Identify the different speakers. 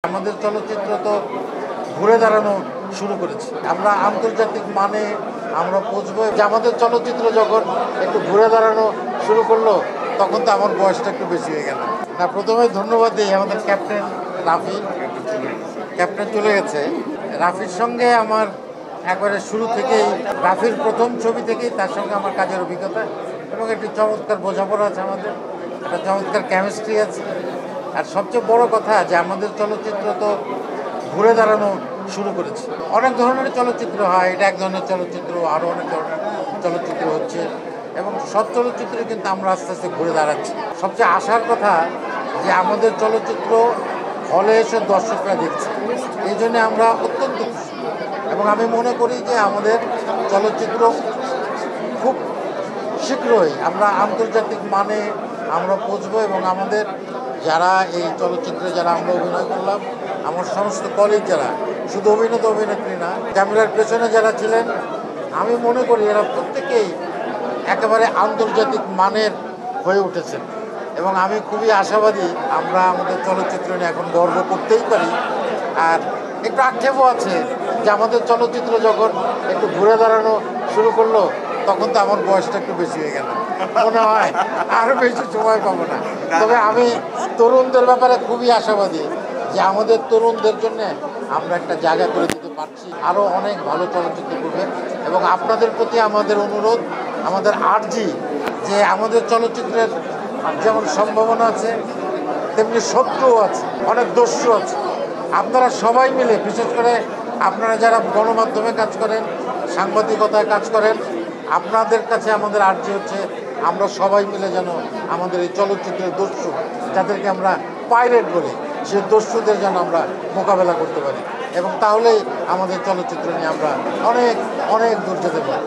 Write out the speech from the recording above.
Speaker 1: আমাদের চলচ্চিত্র তো ঘুরে দাঁড়ানো শুরু করেছে। আমরা আন্তর্জাতিক মানে আমরা পৌঁছবো। যে আমাদের চলচ্চিত্র যখন একটু ঘুরে দাঁড়ানো শুরু করলো তখন তো আমার বয়সটা একটু বেশি হয়ে গেল। না, প্রথমে ধন্যবাদ দিই আমাদের ক্যাপ্টেন রাফি। ক্যাপ্টেন চলে গেছে। রাফির সঙ্গে আমার একবারে শুরু থেকেই, রাফির প্রথম ছবি থেকেই তার সঙ্গে আমার কাজের অভিজ্ঞতা এবং একটি চমৎকার বোঝাপড়া আছে, আমাদের একটা চমৎকার কেমিস্ট্রি আছে। আর সবচেয়ে বড় কথা যে আমাদের চলচ্চিত্র তো ঘুরে দাঁড়ানো শুরু করেছে। অনেক ধরনের চলচ্চিত্র হয়, এটা এক ধরনের চলচ্চিত্র, আরও অনেক ধরনের চলচ্চিত্র হচ্ছে এবং সব চলচ্চিত্রে কিন্তু আমরা আস্তে আস্তে ঘুরে দাঁড়াচ্ছি। সবচেয়ে আশার কথা যে আমাদের চলচ্চিত্র হলে এসে দর্শকরা দেখছে, এই জন্যে আমরা অত্যন্ত খুশি এবং আমি মনে করি যে আমাদের চলচ্চিত্র খুব শীঘ্রই আমরা আন্তর্জাতিক মানে আমরা পৌঁছবো এবং আমাদের যারা এই চলচ্চিত্রে যারা আমরা অভিনয় করলাম, আমার সমস্ত কলিগ যারা, শুধু অভিনেতা অভিনেত্রী না, ক্যামেরার পেছনে যারা ছিলেন, আমি মনে করি এরা প্রত্যেকেই একেবারে আন্তর্জাতিক মানের হয়ে উঠেছেন এবং আমি খুবই আশাবাদী আমরা আমাদের চলচ্চিত্র নিয়ে এখন গর্ব করতেই পারি। আর একটু আক্ষেপও আছে যে আমাদের চলচ্চিত্র যখন একটু ঘুরে দাঁড়ানো শুরু করলো তখন তো আমার বয়সটা একটু বেশি হয়ে গেল, মনে হয় আরও বেশি সময় পাবো না। তবে আমি তরুণদের ব্যাপারে খুবই আশাবাদী যে আমাদের তরুণদের জন্য আমরা একটা জায়গা করে দিতে পারছি, আরও অনেক ভালো চলচ্চিত্র করবে। এবং আপনাদের প্রতি আমাদের অনুরোধ, আমাদের আর্জি যে আমাদের চলচ্চিত্রের যেমন সম্ভাবনা আছে তেমনি শত্রুও আছে, অনেক দস্যু আছে। আপনারা সবাই মিলে, বিশেষ করে আপনারা যারা গণমাধ্যমে কাজ করেন, সাংবাদিকতায় কাজ করেন, আপনাদের কাছে আমাদের আর্জি হচ্ছে আমরা সবাই মিলে যেন আমাদের এই চলচ্চিত্রের দস্যু, যাদেরকে আমরা পাইরেট বলি, সে দস্যুদের যেন আমরা মোকাবেলা করতে পারি এবং তাহলেই আমাদের চলচ্চিত্র নিয়ে আমরা অনেক অনেক দূর যেতে পারি।